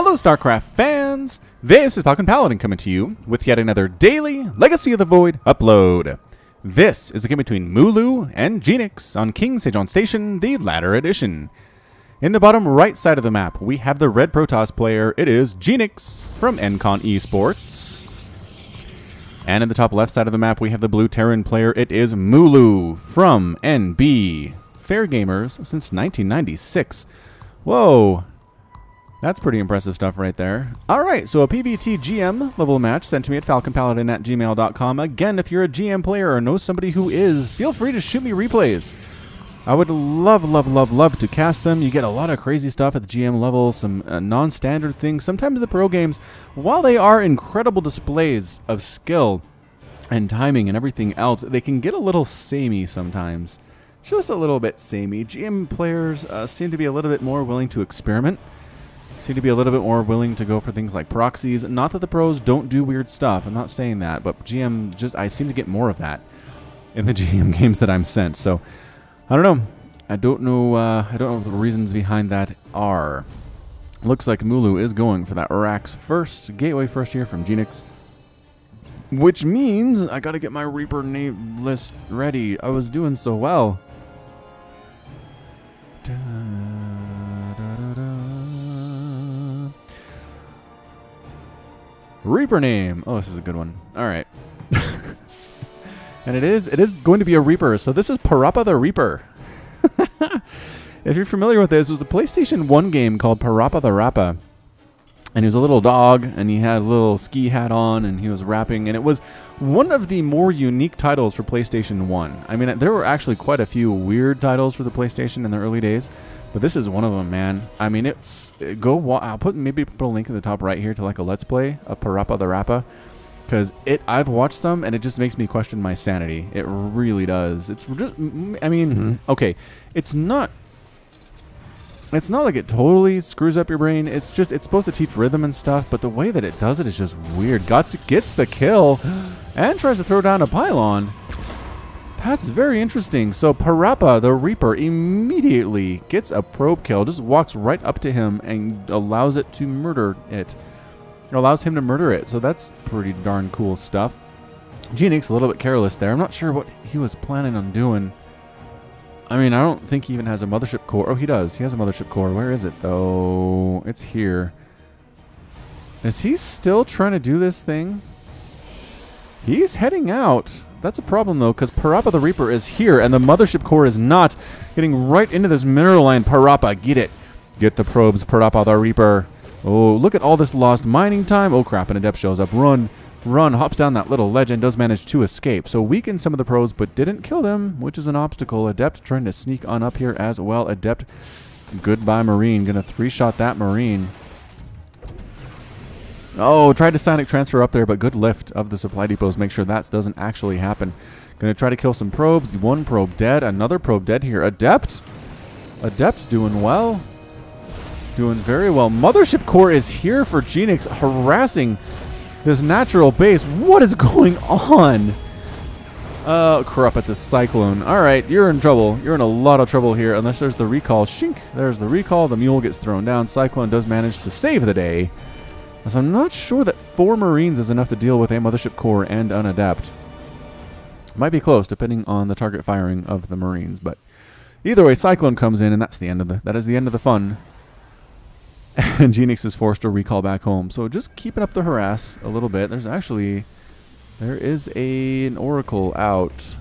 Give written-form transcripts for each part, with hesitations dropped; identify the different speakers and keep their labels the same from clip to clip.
Speaker 1: Hello StarCraft fans! This is Falcon Paladin coming to you with yet another daily Legacy of the Void upload. This is a game between MouLou and Genix on King Sejong Station, the latter edition. In the bottom right side of the map, we have the red Protoss player. It is Genix from Encon Esports. And in the top left side of the map, we have the blue Terran player. It is MouLou from NB. Fair Gamers since 1996. Whoa. That's pretty impressive stuff right there. Alright, so a PvT GM level match sent to me at falconpaladin@gmail.com. Again, if you're a GM player or know somebody who is, feel free to shoot me replays. I would love to cast them. You get a lot of crazy stuff at the GM level, some non-standard things. Sometimes the pro games, while they are incredible displays of skill and timing and everything else, they can get a little samey sometimes. Just a little bit samey. GM players seem to be a little bit more willing to experiment. Seem to be a little bit more willing to go for things like proxies. Not that the pros don't do weird stuff. I'm not saying that, but GM I seem to get more of that in the GM games that I'm sent. So I don't know. I don't know what the reasons behind that are. Looks like MouLou is going for that Rax first, Gateway first here from Genix. Which means I gotta get my Reaper name list ready. I was doing so well. Reaper name. Oh, this is a good one. All right. And it is going to be a Reaper. So this is Parappa the Reaper. If you're familiar with this, it was a PlayStation 1 game called Parappa the Rappa. And he was a little dog, and he had a little ski hat on, and he was rapping. And it was one of the more unique titles for PlayStation 1. I mean, there were actually quite a few weird titles for the PlayStation in the early days. But this is one of them, man. I mean, I'll maybe put a link in the top right here to like a Let's Play of Parappa the Rappa. Because I've watched some, and it just makes me question my sanity. It really does. It's just, I mean, okay, it's not like it totally screws up your brain. It's supposed to teach rhythm and stuff, but the way that it does it is just weird. Gets the kill and tries to throw down a pylon. That's very interesting. So Parappa the Reaper immediately gets a probe kill, just walks right up to him and allows him to murder it. So that's pretty darn cool stuff. Genix a little bit careless there. I'm not sure what he was planning on doing. I mean, I don't think he even has a mothership core. Oh, he does. He has a mothership core. Where is it, though? It's here. Is he still trying to do this thing? He's heading out. That's a problem, though, because Parappa the Reaper is here, and the mothership core is not. Getting right into this mineral line. Parappa, get it. Get the probes, Parappa the Reaper. Oh, look at all this lost mining time. Oh, crap, and Adept shows up. Run. Hops down that little ledge and does manage to escape. So weakened some of the pros, but didn't kill them, which is an obstacle. Adept trying to sneak on up here as well. Adept, goodbye Marine. Gonna three-shot that Marine. Oh, tried to sonic transfer up there, but good lift of the supply depots. Make sure that doesn't actually happen. Gonna try to kill some probes. One probe dead. Another probe dead here. Adept doing well. Doing very well. Mothership core is here for Genix, harassing this natural base. What is going on? Oh, crap. It's a cyclone. All right, you're in trouble. You're in a lot of trouble here, unless there's the recall. Shink. There's the recall. The mule gets thrown down. Cyclone does manage to save the day. So I'm not sure that 4 Marines is enough to deal with a mothership core and an Adept. Might be close, depending on the target firing of the Marines. But either way, Cyclone comes in, and that is the end of the fun. And Genix is forced to recall back home. So just keeping up the harass a little bit. There is an Oracle out.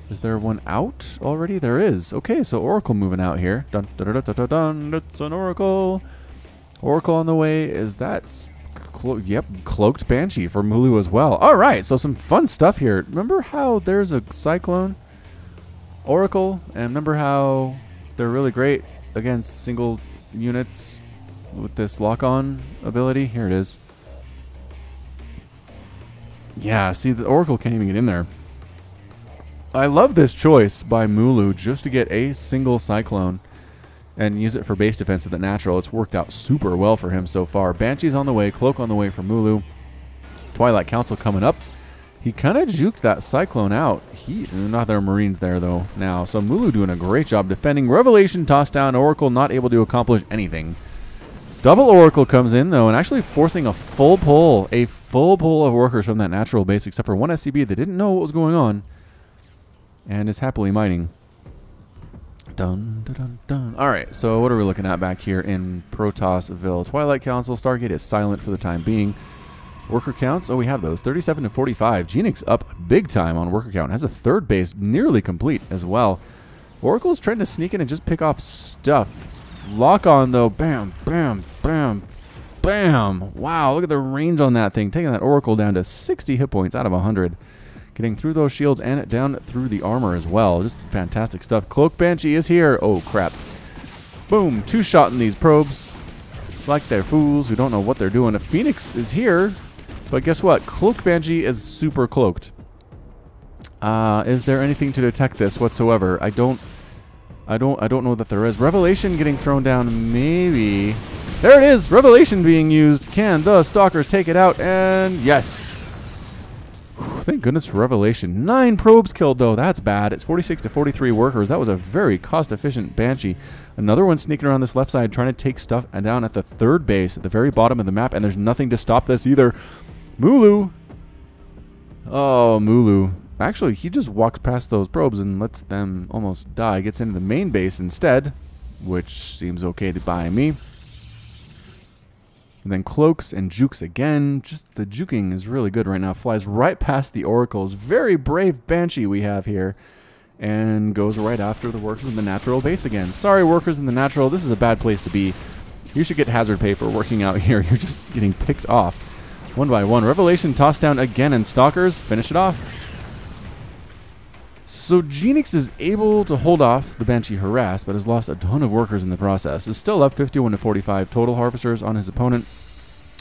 Speaker 1: Is there one out already? There is. Okay, so Oracle moving out here. Dun, dun, dun, dun, dun, dun. It's an Oracle. Oracle on the way. Is that... Yep, Cloaked Banshee for MouLou as well. All right, so some fun stuff here. Remember how there's a Cyclone Oracle? And remember how they're really great against single units with this lock-on ability? Here it is. Yeah, see, the Oracle can't even get in there. I love this choice by MouLou just to get a single Cyclone and use it for base defense at the natural. It's worked out super well for him so far. Banshee's on the way, Cloak on the way for MouLou. Twilight Council coming up. He kind of juked that Cyclone out. Not there are Marines there, though, now. So MouLou doing a great job defending. Revelation tossed down. Oracle not able to accomplish anything. Double Oracle comes in, though, and actually forcing a full pull of workers from that natural base, except for one SCB that didn't know what was going on and is happily mining. Dun, dun, dun, dun. All right, so what are we looking at back here in Protosville? Twilight Council, Stargate is silent for the time being. Worker counts, oh, we have those, 37 to 45. Genix up big time on worker count. Has a third base nearly complete as well. Oracle's trying to sneak in and just pick off stuff. Lock on, though. Bam, bam, bam, bam. Wow, look at the range on that thing. Taking that Oracle down to 60 hit points out of 100. Getting through those shields and down through the armor as well. Just fantastic stuff. Cloak Banshee is here. Oh, crap. Boom. Two-shot in these probes. Like they're fools who don't know what they're doing. A Phoenix is here. But guess what? Cloak Banshee is super cloaked. Is there anything to detect this whatsoever? I don't know that there is. Revelation getting thrown down, maybe. There it is! Revelation being used. Can the Stalkers take it out? And yes! Whew, thank goodness for Revelation. 9 probes killed, though. That's bad. It's 46 to 43 workers. That was a very cost-efficient Banshee. Another one sneaking around this left side, trying to take stuff down at the third base, at the very bottom of the map, and there's nothing to stop this either. MouLou. Oh, MouLou. Actually, he just walks past those probes and lets them almost die. Gets into the main base instead, which seems okay by me. And then cloaks and jukes again. Just the juking is really good right now. Flies right past the oracles. Very brave Banshee we have here. And goes right after the workers in the natural base again. Sorry, workers in the natural. This is a bad place to be. You should get hazard pay for working out here. You're just getting picked off. One by one. Revelation tossed down again, and Stalkers finish it off. So Genix is able to hold off the Banshee harass, but has lost a ton of workers in the process. Is still up 51 to 45 total harvesters on his opponent.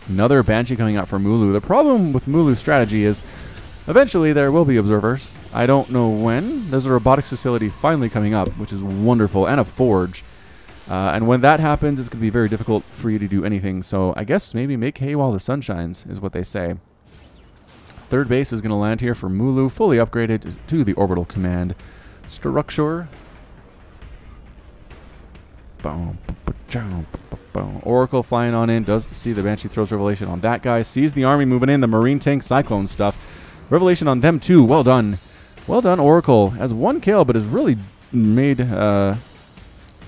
Speaker 1: Another Banshee coming out for MouLou. The problem with MouLou's strategy is eventually there will be observers. I don't know when. There's a robotics facility finally coming up, which is wonderful, and a forge. And when that happens, it's going to be very difficult for you to do anything. So I guess maybe make hay while the sun shines is what they say. Third base is going to land here for MouLou, fully upgraded to the orbital command structure. Oracle flying on in, does see the Banshee, throws Revelation on that guy, sees the army moving in, the Marine tank Cyclone stuff. Revelation on them too, well done. Well done, Oracle. Has one kill, but has really made...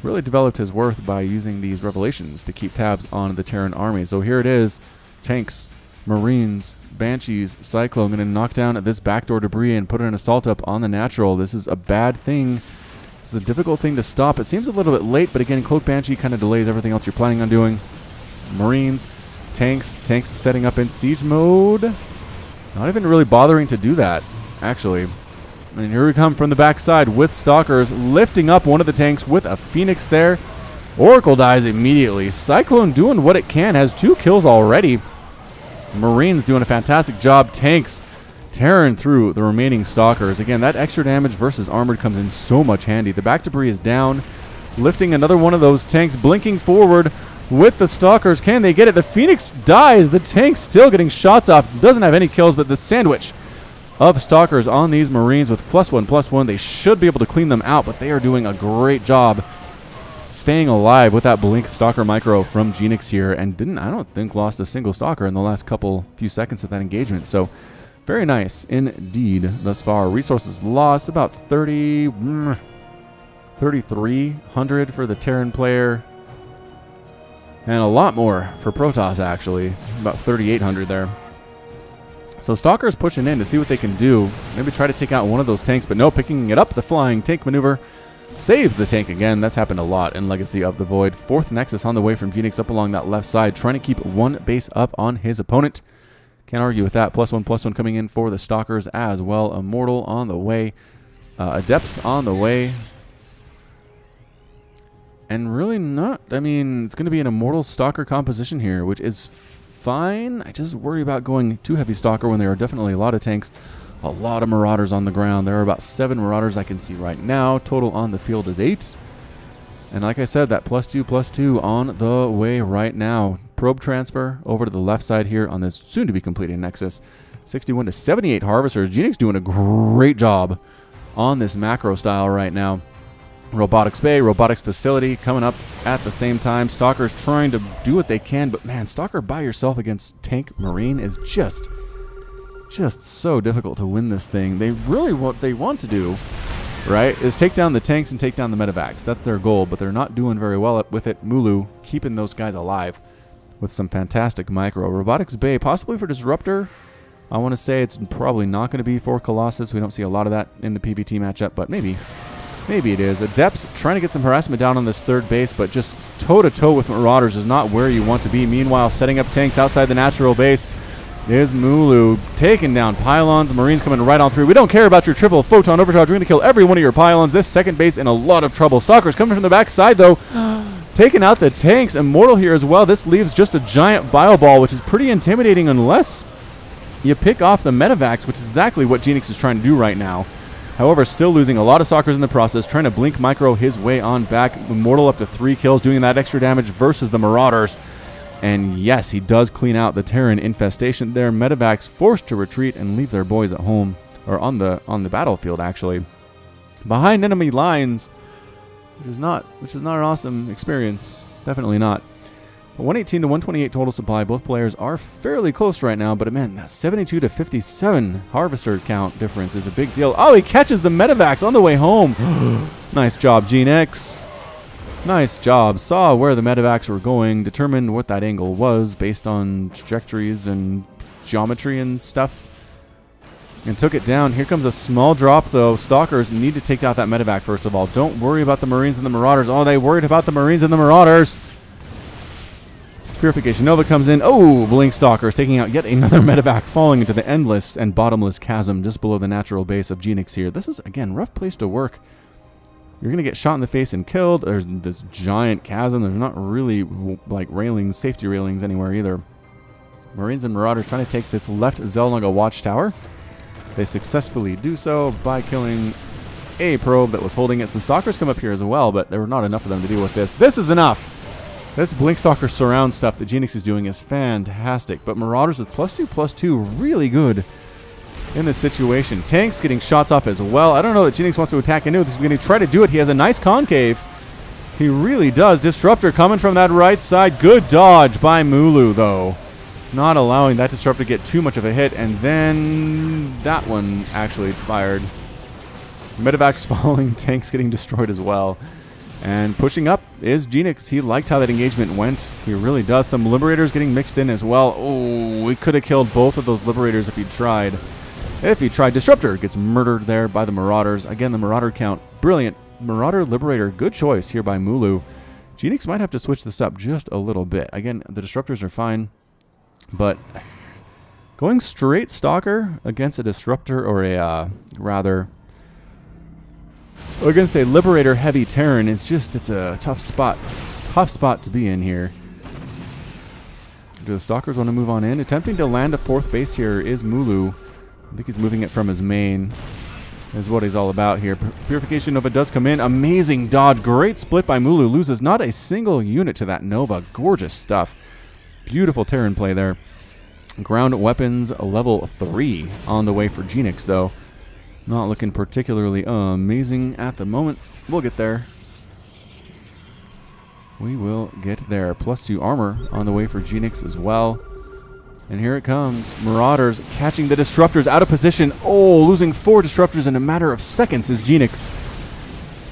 Speaker 1: really developed his worth by using these Revelations to keep tabs on the Terran army. So here it is. Tanks, Marines, Banshees, Cyclone going to knock down this backdoor debris and put an assault up on the natural. This is a bad thing. This is a difficult thing to stop. It seems a little bit late, but again, Cloak Banshee kind of delays everything else you're planning on doing. Marines, tanks setting up in siege mode. Not even really bothering to do that, actually. And here we come from the backside with Stalkers, lifting up one of the tanks with a Phoenix there. Oracle dies immediately. Cyclone doing what it can, has 2 kills already. Marines doing a fantastic job. Tanks tearing through the remaining Stalkers. Again, that extra damage versus armored comes in so much handy. The back debris is down, lifting another one of those tanks, blinking forward with the Stalkers. Can they get it? The Phoenix dies. The tank still getting shots off. Doesn't have any kills, but the sandwich of Stalkers on these Marines with +1/+1. They should be able to clean them out, but they are doing a great job staying alive with that blink Stalker micro from Genix here, and I don't think, lost a single Stalker in the last few seconds of that engagement. So very nice indeed thus far. Resources lost about 3,300 for the Terran player, and a lot more for Protoss actually, about 3,800 there. So Stalker's pushing in to see what they can do. Maybe try to take out one of those tanks, but no, picking it up. The flying tank maneuver saves the tank again. That's happened a lot in Legacy of the Void. 4th Nexus on the way from Genix up along that left side, trying to keep one base up on his opponent. Can't argue with that. +1/+1 coming in for the Stalkers as well. Immortal on the way. Adepts on the way. And really not, I mean, it's going to be an Immortal Stalker composition here, which is fine. I just worry about going too heavy Stalker when there are definitely a lot of tanks, a lot of Marauders on the ground. There are about 7 Marauders I can see right now. Total on the field is 8. And like I said, that +2/+2 on the way right now. Probe transfer over to the left side here on this soon-to-be completed Nexus. 61 to 78 Harvesters. Genix doing a great job on this macro style right now. Robotics Bay, Robotics Facility coming up at the same time. Stalker's trying to do what they can, but man, Stalker by yourself against Tank Marine is just so difficult to win this thing. They really, what they want to do, right, is take down the tanks and take down the medevacs. That's their goal, but they're not doing very well with it. MouLou keeping those guys alive with some fantastic micro. Robotics Bay, possibly for Disruptor. I want to say it's probably not going to be for Colossus. We don't see a lot of that in the PvT matchup, but maybe. Maybe it is. Adepts trying to get some harassment down on this third base, but just toe-to-toe with Marauders is not where you want to be. Meanwhile, setting up tanks outside the natural base is MouLou, taking down pylons. Marines coming right on through. We don't care about your triple photon overcharge. We're going to kill every one of your pylons. This second base in a lot of trouble. Stalkers coming from the backside, though, taking out the tanks. Immortal here as well. This leaves just a giant bio ball, which is pretty intimidating unless you pick off the medevacs, which is exactly what Genix is trying to do right now. However, still losing a lot of Stalkers in the process, trying to blink micro his way on back. Immortal up to 3 kills, doing that extra damage versus the Marauders. And yes, he does clean out the Terran infestation there. Medevacs forced to retreat and leave their boys at home, or on the battlefield actually, behind enemy lines, which is not an awesome experience. Definitely not. But 118 to 128 total supply. Both players are fairly close right now, but man, that 72 to 57 harvester count difference is a big deal. Oh, he catches the medevacs on the way home. Nice job, Genix. Nice job. Saw where the medevacs were going, determined what that angle was based on trajectories and geometry and stuff, and took it down. Here comes a small drop, though. Stalkers need to take out that medevac first of all. Don't worry about the Marines and the Marauders. Oh, they worried about the Marines and the Marauders. Purification Nova comes in. Oh, Blink Stalkers taking out yet another medevac, falling into the endless and bottomless chasm just below the natural base of Genix here. This is, again, rough place to work. You're going to get shot in the face and killed. There's this giant chasm. There's not really, like, railings, safety railings anywhere either. Marines and Marauders trying to take this left Zelnaga watchtower. They successfully do so by killing a probe that was holding it. Some Stalkers come up here as well, but there were not enough of them to deal with this. This is enough! This Blink Stalker surround stuff that Genix is doing is fantastic, but Marauders with +2/+2 really good in this situation. Tanks getting shots off as well. I don't know that Genix wants to attack into this. He's going to try to do it. He has a nice concave. He really does. Disruptor coming from that right side. Good dodge by MouLou, though. Not allowing that Disruptor to get too much of a hit, and then that one actually fired. Medevacs falling, tanks getting destroyed as well. And pushing up is Genix. He liked how that engagement went. He really does. Some Liberators getting mixed in as well. Oh, we could have killed both of those Liberators if he tried. Disruptor gets murdered there by the Marauders. Again, the Marauder count, brilliant. Marauder Liberator, good choice here by MouLou. Genix might have to switch this up just a little bit. Again, the Disruptors are fine, but going straight Stalker against a Disruptor, or a, against a Liberator heavy Terran is just, it's a tough spot. It's a tough spot to be in here. Do the Stalkers want to move on in? Attempting to land a 4th base here is MouLou. I think he's moving it from his main, is what he's all about here. Purification Nova does come in. Amazing dodge. Great split by MouLou. Loses not a single unit to that Nova. Gorgeous stuff. Beautiful Terran play there. Ground weapons level 3 on the way for Genix, though. Not looking particularly amazing at the moment. We'll get there. We will get there. +2 armor on the way for Genix as well. And here it comes. Marauders catching the Disruptors out of position. Oh, losing 4 Disruptors in a matter of seconds is Genix.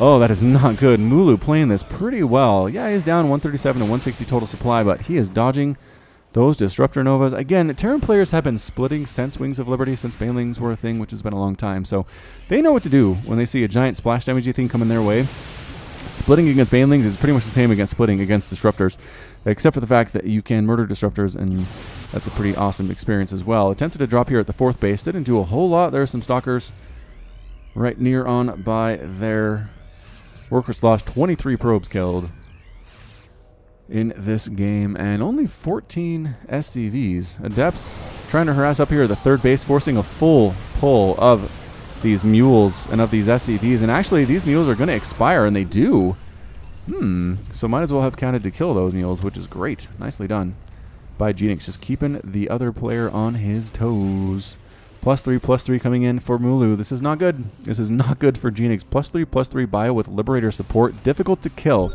Speaker 1: Oh, that is not good. MouLou playing this pretty well. Yeah, he's down 137 to 160 total supply, but he is dodging those Disruptor Novas. Again, Terran players have been splitting since Wings of Liberty, since Banelings were a thing, which has been a long time. So they know what to do when they see a giant splash damage thing coming their way. Splitting against Banelings is pretty much the same against splitting against Disruptors, except for the fact that you can murder Disruptors, and that's a pretty awesome experience as well. Attempted to drop here at the 4th base. Didn't do a whole lot. There are some Stalkers right near on by there. Workers lost 23 probes killed in this game, and only 14 SCVs. Adepts trying to harass up here at the 3rd base, forcing a full pull of these mules and of these SCVs. And actually, these mules are going to expire, and they do. So might as well have counted to kill those mules, which is great. Nicely done by Genix, just keeping the other player on his toes. +3/+3 coming in for MouLou. This is not good. This is not good for Genix. +3/+3 bio with Liberator support. Difficult to kill.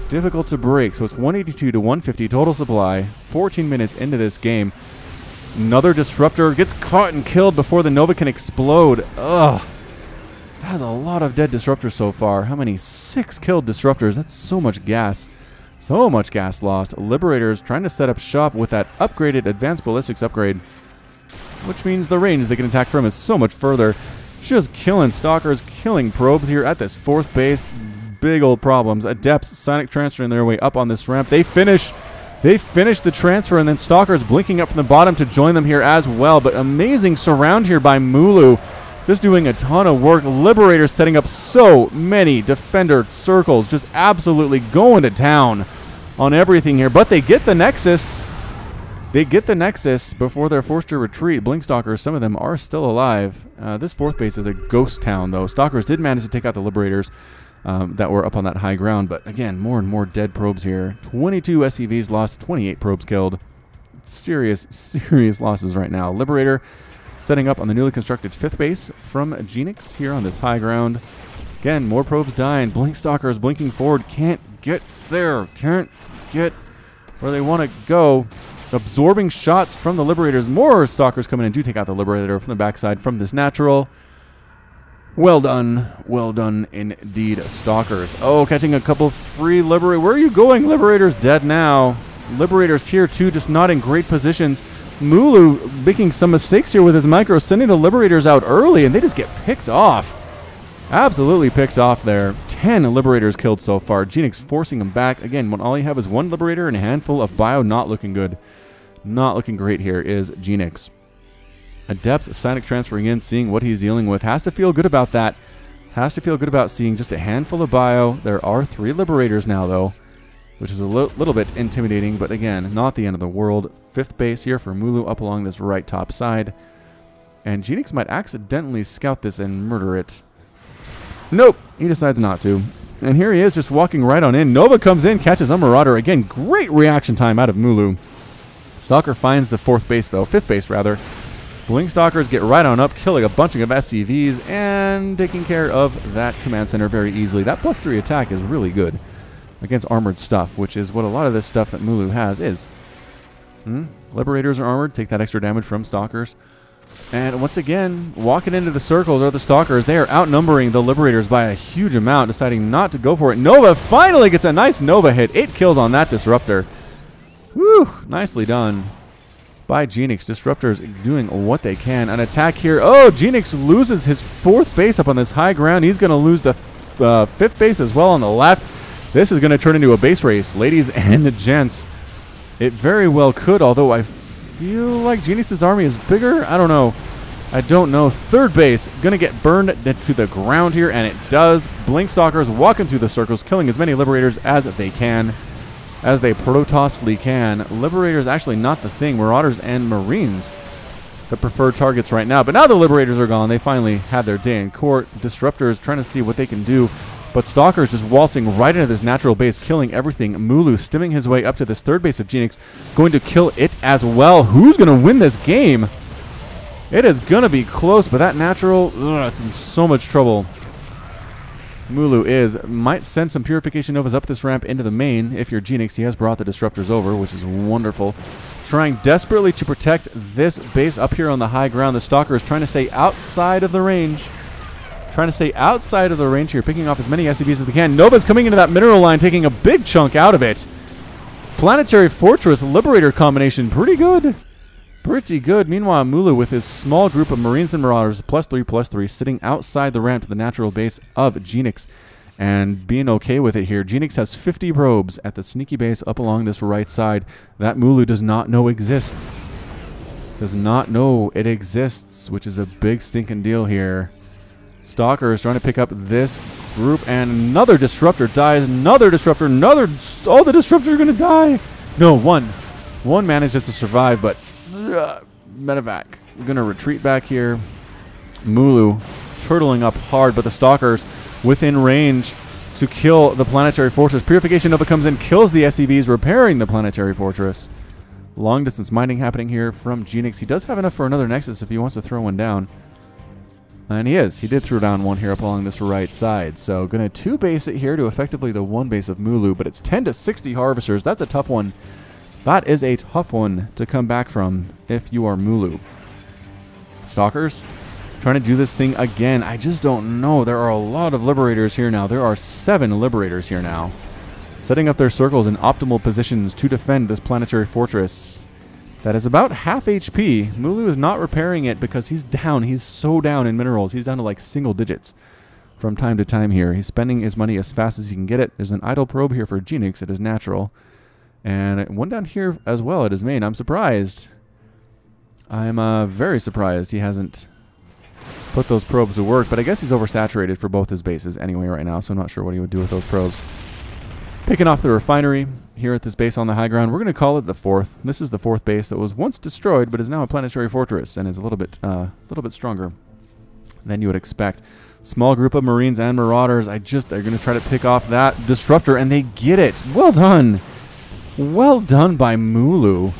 Speaker 1: Difficult to break. So it's 182 to 150 total supply. 14 minutes into this game. Another Disruptor gets caught and killed before the Nova can explode. Ugh. That has a lot of dead Disruptors so far. How many? 6 killed Disruptors. That's so much gas. So much gas lost. Liberators trying to set up shop with that upgraded Advanced Ballistics upgrade, which means the range they can attack from is so much further. Just killing Stalkers, killing Probes here at this 4th base. Big old problems. Adepts Sonic transferring their way up on this ramp. They finish the transfer, and then Stalkers blinking up from the bottom to join them here as well. But amazing surround here by MouLou. Just doing a ton of work. Liberators setting up so many defender circles. Just absolutely going to town on everything here. But they get the Nexus. They get the Nexus before they're forced to retreat. Blinkstalkers, some of them are still alive. This 4th base is a ghost town, though. Stalkers did manage to take out the Liberators that were up on that high ground. But again, more and more dead probes here. 22 SCVs lost, 28 probes killed. Serious, serious losses right now. Liberator setting up on the newly constructed 5th base from Genix here on this high ground. Again, more probes dying. Blinkstalkers blinking forward. Can't get there. Can't get where they want to go. Absorbing shots from the Liberators. More Stalkers coming in. Do take out the Liberator from the backside from this natural. Well done. Well done indeed, Stalkers. Oh, catching a couple free Liberators. Where are you going? Liberators dead now. Liberators here too, just not in great positions. MouLou making some mistakes here with his micro, sending the Liberators out early, and they just get picked off. Absolutely picked off there. 10 Liberators killed so far. Genix forcing them back. Again, when all you have is 1 Liberator and a handful of bio, not looking good. Not looking great here is Genix. Adepts Sonic transferring in, seeing what he's dealing with. Has to feel good about that. Has to feel good about seeing just a handful of bio. There are 3 Liberators now, though, which is a little bit intimidating, but again, not the end of the world. 5th base here for MouLou up along this right top side. And Genix might accidentally scout this and murder it. Nope, he decides not to. And here he is just walking right on in. Nova comes in, catches a Marauder. Again, great reaction time out of MouLou. Stalker finds the 4th base, though. 5th base, rather. Blinkstalkers get right on up, killing a bunch of SCVs and taking care of that command center very easily. That +3 attack is really good against armored stuff, which is what a lot of this stuff that MouLou has is. Liberators are armored, take that extra damage from Stalkers. And once again, walking into the circles are the Stalkers. They are outnumbering the Liberators by a huge amount, deciding not to go for it. Nova finally gets a nice Nova hit. 8 kills on that Disruptor. Whew, nicely done by Genix. Disruptors doing what they can. An attack here. Oh, Genix loses his 4th base up on this high ground. He's going to lose the 5th base as well on the left. This is going to turn into a base race, ladies and gents. It very well could, although I feel like Genix's army is bigger. I don't know. I don't know. 3rd base going to get burned to the ground here, and it does. Blinkstalkers walking through the circles, killing as many Liberators as they can, as they Protostly can. Liberators actually not the thing. Marauders and Marines the preferred targets right now. But now the Liberators are gone. They finally had their day in court. Disruptors trying to see what they can do. But Stalker's just waltzing right into this natural base, killing everything. MouLou stemming his way up to this 3rd base of Genix, going to kill it as well. Who's going to win this game? It is going to be close, but that natural, it's in so much trouble. MouLou might send some Purification Novas up this ramp into the main. If you're Genix, he has brought the Disruptors over, which is wonderful. Trying desperately to protect this base up here on the high ground. The Stalker is trying to stay outside of the range. Trying to stay outside of the range here, picking off as many SCVs as they can. Nova's coming into that mineral line, taking a big chunk out of it. Planetary Fortress Liberator combination, pretty good. Pretty good. Meanwhile, MouLou with his small group of Marines and Marauders, +3/+3, sitting outside the ramp to the natural base of Genix and being okay with it here. Genix has 50 probes at the sneaky base up along this right side that MouLou does not know exists. Does not know it exists, which is a big stinking deal here. Stalker is trying to pick up this group, and another Disruptor dies. Another Disruptor. All the Disruptors are going to die. No, one. One manages to survive, but medevac. We're going to retreat back here. MouLou turtling up hard, but the Stalkers within range to kill the Planetary Fortress. Purification Nova comes in, kills the SCVs, repairing the Planetary Fortress. Long distance mining happening here from Genix. He does have enough for another Nexus if he wants to throw one down. And he is. He did throw down one here up along this right side. So going to 2-base it here to effectively the 1 base of MouLou. But it's 10 to 60 Harvesters. That's a tough one. That is a tough one to come back from if you are MouLou. Stalkers trying to do this thing again. I just don't know. There are a lot of Liberators here now. There are 7 Liberators here now, setting up their circles in optimal positions to defend this planetary fortress that is about half HP. MouLou is not repairing it because he's down. He's so down in minerals. He's down to like single digits from time to time here. He's spending his money as fast as he can get it. There's an idle probe here for Genix. It is natural. And one down here as well at his main. I'm surprised. I'm very surprised he hasn't put those probes to work, but I guess he's oversaturated for both his bases anyway right now, so I'm not sure what he would do with those probes. Picking off the refinery here at this base on the high ground. We're going to call it the 4th. This is the 4th base that was once destroyed, but is now a planetary fortress and is a little bit stronger than you would expect. Small group of Marines and Marauders. They're going to try to pick off that disruptor, and they get it. Well done. Well done by MouLou.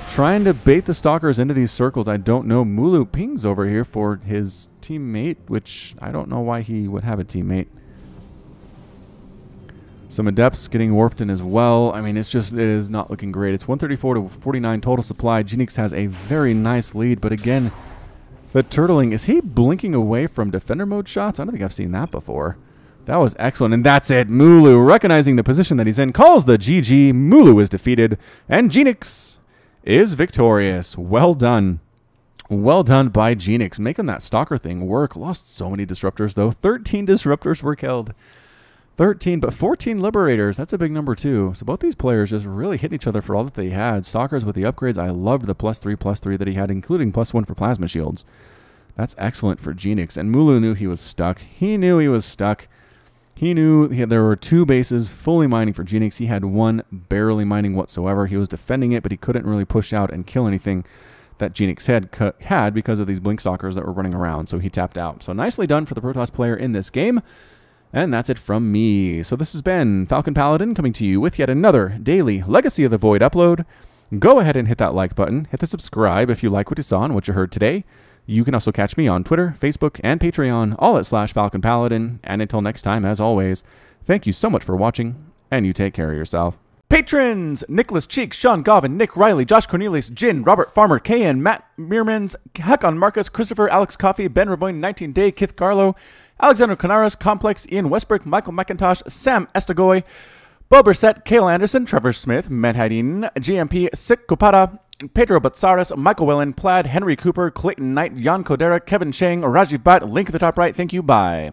Speaker 1: Trying to bait the Stalkers into these circles. I don't know. MouLou pings over here for his teammate, which I don't know why he would have a teammate. Some Adepts getting warped in as well. I mean, it is not looking great. It's 134 to 49 total supply. Genix has a very nice lead, but again, the turtling, is he blinking away from defender mode shots? I don't think I've seen that before. That was excellent, and that's it. MouLou, recognizing the position that he's in, calls the GG. MouLou is defeated, and Genix is victorious. Well done. Well done by Genix, making that Stalker thing work. Lost so many Disruptors, though. 13 Disruptors were killed. 13, but 14 Liberators. That's a big number, too. So both these players just really hitting each other for all that they had. Stalkers with the upgrades. I loved the +3/+3 that he had, including +1 for Plasma Shields. That's excellent for Genix. And MouLou knew he was stuck. He knew he was stuck. He knew there were 2 bases fully mining for Genix. He had 1 barely mining whatsoever. He was defending it, but he couldn't really push out and kill anything that Genix had because of these Blink Stalkers that were running around. So he tapped out. So nicely done for the Protoss player in this game. And that's it from me. So this has been Falcon Paladin coming to you with yet another daily Legacy of the Void upload. Go ahead and hit that like button. Hit the subscribe if you like what you saw and what you heard today. You can also catch me on Twitter, Facebook, and Patreon, all at /Falcon Paladin. And until next time, as always, thank you so much for watching, and you take care of yourself. Patrons! Nicholas Cheek, Sean Govin, Nick Riley, Josh Cornelius, Jin, Robert Farmer, Kayan, Matt Meermans, Hakon Marcus, Christopher, Alex Coffey, Ben Raboyne, 19 Day, Kith Garlow, Alexander Canaras, Complex, Ian Westbrook, Michael McIntosh, Sam Estagoy, Bo Brissett, Kale Anderson, Trevor Smith, Manhattan, GMP, Sik Kupata, Pedro Batsaris, Michael Wellen, Plaid, Henry Cooper, Clayton Knight, Jan Kodera, Kevin Chang, Rajiv Bhatt, link at the top right. Thank you. Bye.